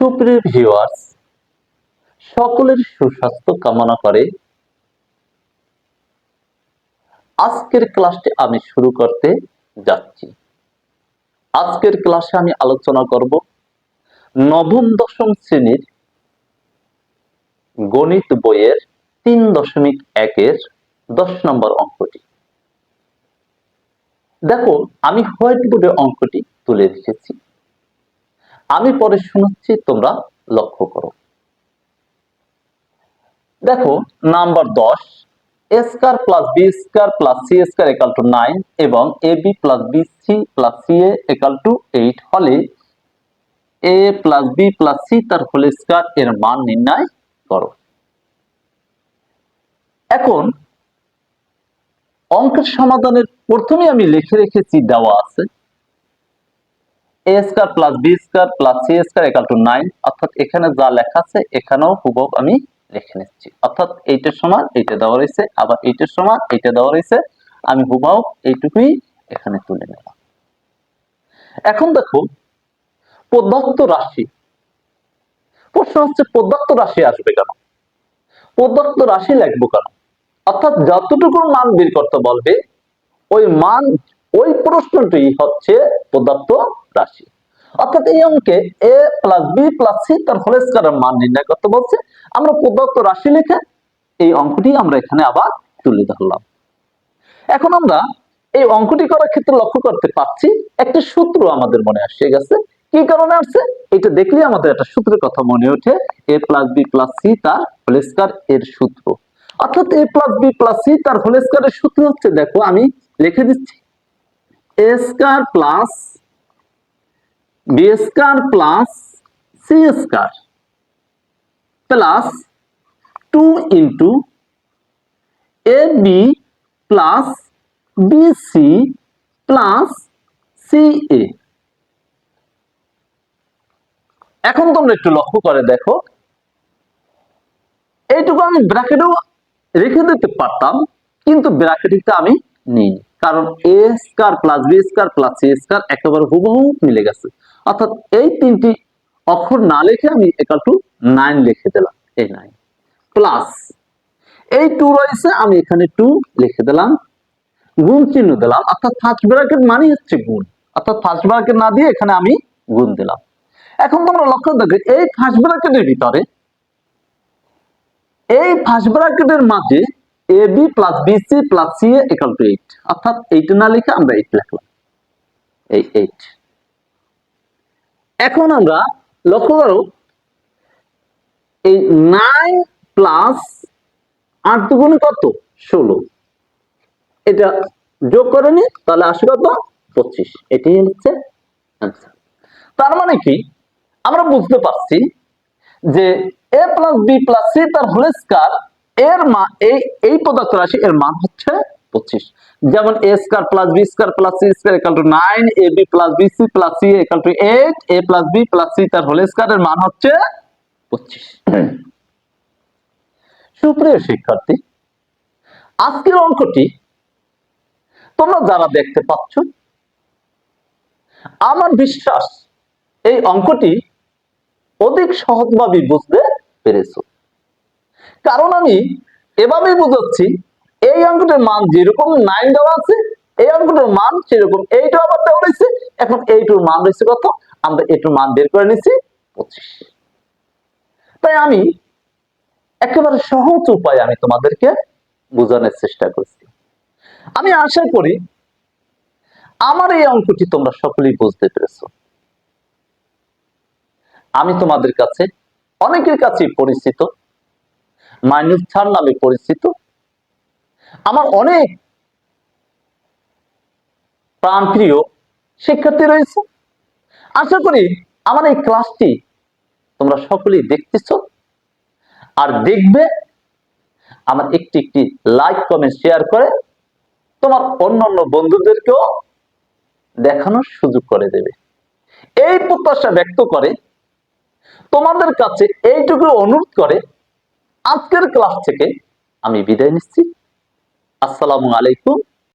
সুপ্রিয় ভিউয়ার্স, সকলের সুস্বাস্থ্য কামনা করে আজকের ক্লাসটি আমি শুরু করতে যাচ্ছি। আজকের ক্লাসে আমি আলোচনা করব নবম দশম শ্রেণীর গণিত বইয়ের 3.1-এর 10 নম্বর অঙ্কটি। দেখো, আমি হোয়াইট বোর্ডে অঙ্কটি তুলে রেখেছি, আমি পরে শোনাচ্ছি, তোমরা লক্ষ্য করো। দেখো, number 10, a square plus b square plus c square equal to 9 এবং ab plus bc plus ca equal to 8 হলে a plus b plus c তার হোল স্কয়ার এর মান নির্ণয় করো। এখন অঙ্কের সমাধানের প্রথমে আমি লিখে রেখেছি, দেওয়া আছে a square plus b square plus c square equal to 9, অর্থাৎ এখানে যা লেখা আছে এখানেও হুবহু আমি লিখে নিচ্ছি, অর্থাৎ এইটার সমান এইটা দেওয়া রয়েছে, আবার এইটার সমান এইটা দেওয়া রয়েছে, আমি হুবহু এইটুকুই এখানে তুলে নিলাম। এখন দেখো, প্রদত্ত রাশি, প্রশ্ন হচ্ছে প্রদত্ত রাশি আসবে কেন, প্রদত্ত রাশি লিখবো কেন, অর্থাৎ যতটুকু মান বের করতে বলবে ওই মান, ওই প্রশ্নটি হচ্ছে প্রদত্ত রাশি। অর্থাৎ এই অঙ্কে a plus b plus c তার হোল স্কয়ারের মান নির্ণয় করতে বলছে, আমরা প্রদত্ত রাশি লিখে এই অঙ্কটি আমরা এখানে আবার তুলে ধরলাম। এখন আমরা এই অঙ্কটি করার ক্ষেত্রে লক্ষ্য করতে পারছি একটা সূত্র আমাদের মনে আসে গেছে। কি কারণে আসছে এটা দেখলে আমাদের একটা সূত্রের কথা মনে ওঠে, a plus b plus c তার হোল স্কয়ার এর সূত্র। অর্থাৎ a plus b plus c তার হোল স্কয়ারের সূত্র হচ্ছে, দেখো আমি লিখে দিচ্ছি, a square plus b square plus c square plus 2 into ab plus bc plus ca। এখন তোমরা একটু লক্ষ্য করে দেখো, এইটুকু আমি ব্র্যাকেটেও রেখে দিতে পারতাম, কিন্তু ব্র্যাকেটে আমি নিই, কারণ a square plus b square plus c square একেবারে হুবহু মিলে গেছে। অর্থাৎ এই তিনটি অক্ষর না লিখে আমি ইকুয়াল টু 9 লিখে দিলাম, এই 9 প্লাস এই 2 রয়েছে, আমি এখানে 2 লিখে দিলাম, গুণ চিহ্ন দিলাম, অর্থাৎ ফার্স্ট ব্র্যাকেট মানে হচ্ছে গুণ, অর্থাৎ ফার্স্ট ব্র্যাকেট না দিয়ে এখানে আমি গুণ দিলাম। এখন তোমরা লক্ষ্য দেখো, এই ফার্স্ট ব্র্যাকেটের ভিতরে, এই ফার্স্ট ব্র্যাকেটের মাঝে ab plus bc plus ca equal to 8, অর্থাৎ 8 না লিখে আমরা 8 লিখলাম, এই 8। এখন আমরা লক্ষ্য করো, এই 9 প্লাস 8 দুগুণে কত, 16, এটা যোগ করে নি, তাহলে আসবে কত, 25। এটাই হচ্ছে आंसर। তার মানে কি আমরা বুঝতে পারছি যে a plus b plus c তার হোল স্কয়ার এর মান, এই প্রদত্ত রাশি এর মান হচ্ছে 25। যেমন a square plus b square plus c square equal to 9, ab plus bc plus ca equal to 8, a plus b plus c তার হোল স্কয়ার এর মান হচ্ছে 25। সুপ্রিয় শিক্ষার্থী, আজকের অঙ্কটি তোমরা যারা দেখতে পাচ্ছ, আমার বিশ্বাস এই অঙ্কটি অধিক সহজভাবে বুঝতে পেরেছো, কারণ আমি এভাবেই বুঝাচ্ছি, এই অঙ্কটার মান যেরকম 9 দেওয়া আছে, এই অঙ্কটার মান সেরকম 8 আবার দেওয়া রয়েছে। এখন 8 এর মান রয়েছে কত, আমরা 8 এর মান বের করে নিচ্ছি 25। তাই আমি একেবারে সহজ উপায়ে আমি তোমাদেরকে বোঝানোর চেষ্টা করছি। আমি আশা করি আমার এই অঙ্কটি তোমরা সকলেই বুঝতে পেরেছো। আমি তোমাদের কাছে, অনেকের কাছে পরিচিত, মাইনুস স্যার নামে পরিচিত, আমার অনেক প্রাণপ্রিয় শিক্ষার্থী রয়েছে। আশা করি আমার এই ক্লাসটি তোমরা সকলেই দেখতেছো আর দেখবে। আমার একটি একটি লাইক কমেন্ট শেয়ার করে তোমার অন্যান্য বন্ধুদেরকেও দেখানোর সুযোগ করে দেবে, এই প্রত্যাশা ব্যক্ত করে তোমাদের কাছে এইটুকু অনুরোধ করে আজকের ক্লাস থেকে আমি বিদায় নিচ্ছি। আসসালামু আলাইকুম।